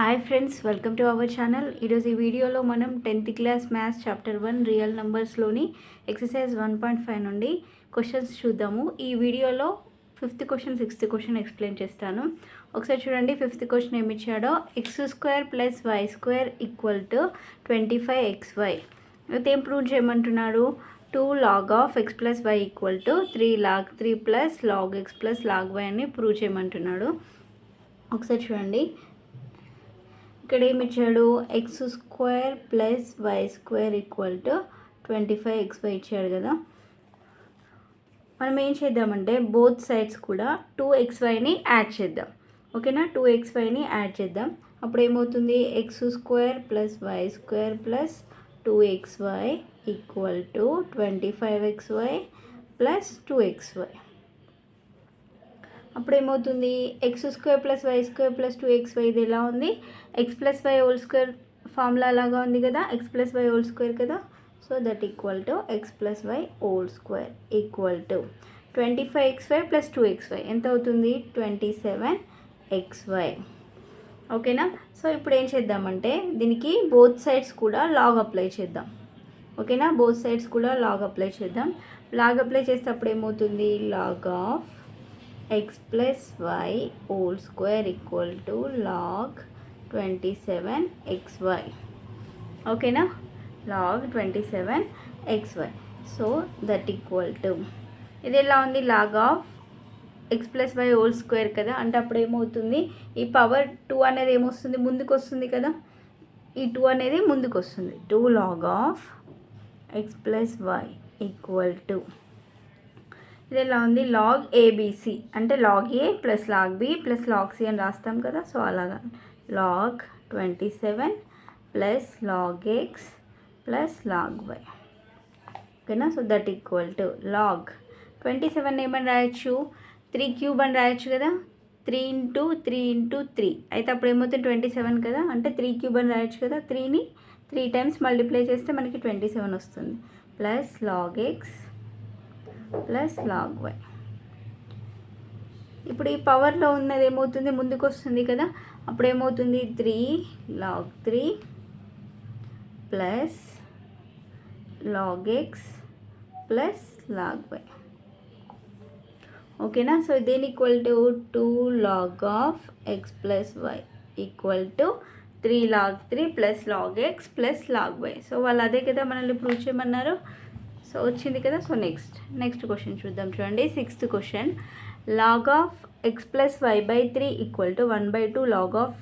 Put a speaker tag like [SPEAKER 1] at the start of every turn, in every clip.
[SPEAKER 1] Hi friends, welcome to our channel. ఈరోజు ఈ వీడియోలో మనం 10th class maths chapter 1 real నెంబర్స్లోని ఎక్సర్సైజ్ 1.5 నుండి క్వశ్చన్స్ చూద్దాము. ఈ వీడియోలో 5th question 6th question explain చేస్తాను. ఒకసారి చూడండి. 5th క్వశ్చన్ ఏమి ఇచ్చాడో, x² + y² = 25xy. అయితే ఏం ప్రూవ్ చేయమంటున్నాడు? 2 log of x + y = 3 log 3 + log x + log y అని ప్రూవ్ చేయమంటున్నాడు. ఒకసారి చూడండి. ఇక్కడ ఏమి ఇచ్చాడు? x² + y² = 25xy ఇచ్చాడు కదా. మనం ఏం చేద్దామంటే బోత్ సైడ్స్ కూడా 2xyని యాడ్ చేద్దాం. ఓకేనా? 2xyని యాడ్ చేద్దాం. అప్పుడు ఏమవుతుంది? x² + y² + 2xy = 25xy + 2xy. అప్పుడు ఏమవుతుంది? x² + y² + 2xy ఇది ఎలా ఉంది? x + y² ఫార్ములా లాగా ఉంది కదా, x + y² కదా. So that equal to x + y² = 25xy + 2xy ఎంత అవుతుంది? 27xy. ఓకేనా? సో ఇప్పుడు ఏం చేద్దామంటే దీనికి బోత్ సైడ్స్ కూడా లాగ్ అప్లై చేద్దాం. ఓకేనా? బోత్ సైడ్స్ కూడా లాగ్ అప్లై చేద్దాం. లాగ్ అప్లై చేసేటప్పుడు ఏమవుతుంది? Log of x + y² = log 27xy. ఓకేనా? log 27xy. So that equal to ఇది ఎలా ఉంది? లాగ్ ఆఫ్ x + y² కదా. అంటే అప్పుడు ఏమవుతుంది? ఈ పవర్ 2 అనేది ఏమొస్తుంది? ముందుకు వస్తుంది కదా. ఈ 2 అనేది ముందుకు వస్తుంది. 2 log of x + y = ఇది ఎలా ఉంది? log ABC అంటే log A + log B + log C అని రాస్తాం కదా. సో అలాగా log 27 + log x + log y. ఓకేనా? So that equal to log 27 ఏమని రాయొచ్చు? 3³ అని రాయొచ్చు కదా. 3 × 3 × 3 అయితే అప్పుడు ఏమవుతుంది? 27 కదా. అంటే 3³ అని రాయొచ్చు కదా. 3ని 3 టైమ్స్ మల్టిప్లై చేస్తే మనకి 27 వస్తుంది. Plus log x + log y. ఇప్పుడు ఈ పవర్లో ఉన్నది ఏమవుతుంది? ముందుకు వస్తుంది కదా. అప్పుడు ఏమవుతుంది? 3 log 3 + log x + log y. ఓకేనా? సో దేని equal to 2 log of x + y = 3 log 3 + log x + log y. So వాళ్ళు అదే కదా మనల్ని ప్రూవ్ చేయమన్నారు. సో వచ్చింది కదా. సో నెక్స్ట్ క్వశ్చన్ చూద్దాం. చూడండి. 6th question, log of x + y/3 = 1/2 log of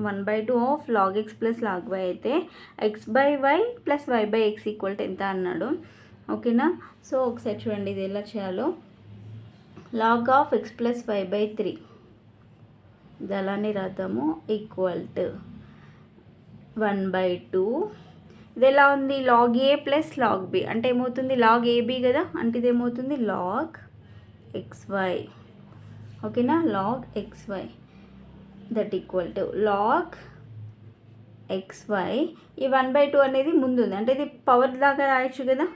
[SPEAKER 1] 1/2 of log x + log y అయితే x/y + y/x = ఎంత అన్నాడు. ఓకేనా? సో ఒకసారి చూడండి ఇది ఎలా చేయాలో. log of x + y/3 ఇది అలానే రాద్దాము. = 1/2 ఇది ఎలా ఉంది? log A + log B అంటే ఏమవుతుంది? log AB కదా. అంటే ఇది ఏమవుతుంది? log xy. ఓకేనా? log xy that equal to log xy. ఈ 1/2 అనేది ముందు ఉంది. అంటే ఇది పవర్ లాగా రాయొచ్చు కదా.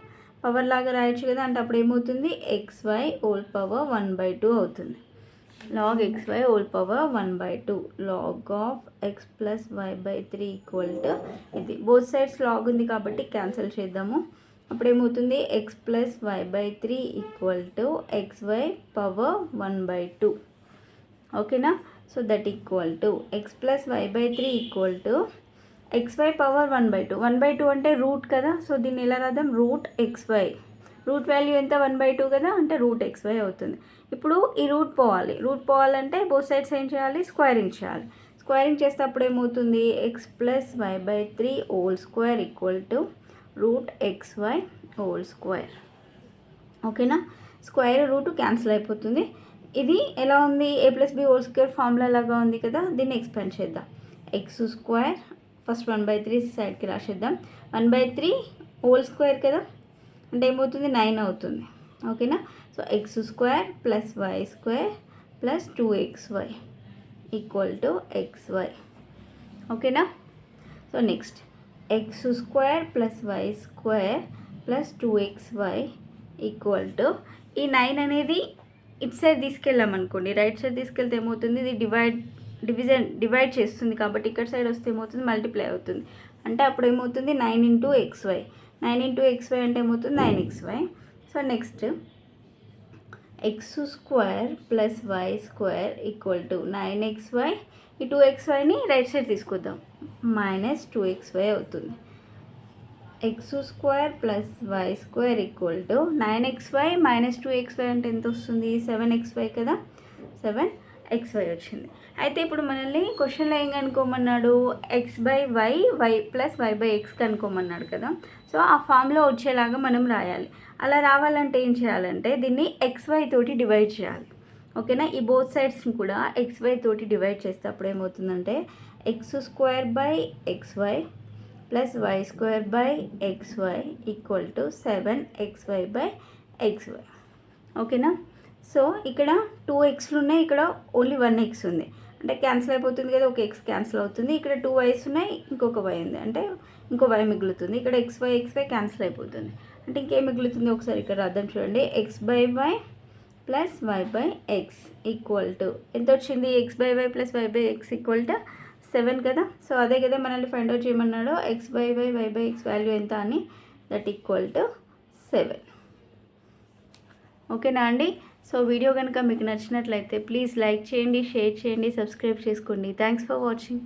[SPEAKER 1] అంటే అప్పుడు ఏమవుతుంది? xy హోల్ పవర్ 1/2 అవుతుంది. log xy whole power 1/2 log of x + y/3 = ఇది. బోత్ సైడ్స్ లాగ్ ఉంది కాబట్టి క్యాన్సిల్ చేద్దాము. అప్పుడు ఏమవుతుంది? x + y/3 = xy power 1/2. ఓకేనా? So that equal to x + y/3 = xy power 1/2. 1/2 అంటే రూట్ కదా. సో దీన్ని ఎలా రాద్దాం? √xy. రూట్ వాల్యూ ఎంత? 1/2 కదా. అంటే √xy అవుతుంది. ఇప్పుడు ఈ రూట్ పోవాలంటే బోత్ సైడ్స్ ఏం చేయాలి? స్క్వేరింగ్ చేయాలి. స్క్వేరింగ్ చేస్తే అప్పుడు ఏమవుతుంది? x + y/3 = √xy². ఓకేనా? స్క్వేర్ రూట్ క్యాన్సిల్ అయిపోతుంది. ఇది ఎలా ఉంది? a + b² ఫార్ములా లాగా ఉంది కదా. దీన్ని ఎక్స్పాండ్ చేద్దాం. x² ఫస్ట్ 1/3 సైడ్కి రాసేద్దాం. 1/3² కదా. అంటే ఏమవుతుంది? 9 అవుతుంది. ఓకేనా? So x² + y² + 2xy = xy. ఓకేనా? So next x² + y² + 2xy ఈ 9 అనేది ఇటు సైడ్ తీసుకెళ్ళామనుకోండి. రైట్ సైడ్ తీసుకెళ్తే ఏమవుతుంది? ఇది డివైడ్ డివైడ్ చేస్తుంది కాబట్టి ఇక్కడ సైడ్ వస్తే ఏమవుతుంది మల్టిప్లై అవుతుంది. అంటే అప్పుడు ఏమవుతుంది 9 ఇంటూ XY. 9 ఇంటూ XY అంటే ఏమవుతుంది 9XY. So next x square plus y square equal to 9XY. ఈ 2XYని రైట్ సైడ్ తీసుకొద్దాం, మైనస్ 2XY అవుతుంది. x square plus y square equal to 9XY minus 2XY అంటే ఎంత వస్తుంది 7XY కదా, 7XY వచ్చింది. అయితే ఇప్పుడు మనల్ని క్వశ్చన్లో ఏం కనుక్కోమన్నాడు, x/y, y+y/x కనుక్కోమన్నాడు కదా. సో ఆ ఫామ్లో వచ్చేలాగా మనం రాయాలి. అలా రావాలంటే ఏం చేయాలంటే దీన్ని XY తోటి డివైడ్ చేయాలి. ఓకేనా, ఈ బోత్ సైడ్స్ని కూడా XY తోటి డివైడ్ చేస్తే అప్పుడు ఏమవుతుందంటే x² plus y² equal to 7XY/XY. ఓకేనా. సో ఇక్కడ 2x'లు ఉన్నాయి, ఇక్కడ ఓన్లీ 1x ఉంది అంటే క్యాన్సిల్ అయిపోతుంది కదా, ఒక x క్యాన్సిల్ అవుతుంది. ఇక్కడ 2y's ఉన్నాయి, ఇంకొక y ఉంది అంటే ఇంకో y మిగులుతుంది. ఇక్కడ XY క్యాన్సిల్ అయిపోతుంది అంటే ఇంకేం మిగులుతుంది ఒకసారి ఇక్కడ రాద్దాం చూడండి. x/y plus y/x equal to ఎంత వచ్చింది, x/y plus y/x equal to 7 కదా. సో అదే కదా మనల్ని ఫైండ్ అవుట్ చేయమన్నాడు, x/y y/x వాల్యూ ఎంత అని, దట్ ఈక్వల్ టు 7. ఓకేనా అండి. సో వీడియో కనుక మీకు నచ్చినట్లయితే ప్లీజ్ లైక్ చేయండి, షేర్ చేయండి, సబ్స్క్రైబ్ చేసుకోండి. Thanks for watching.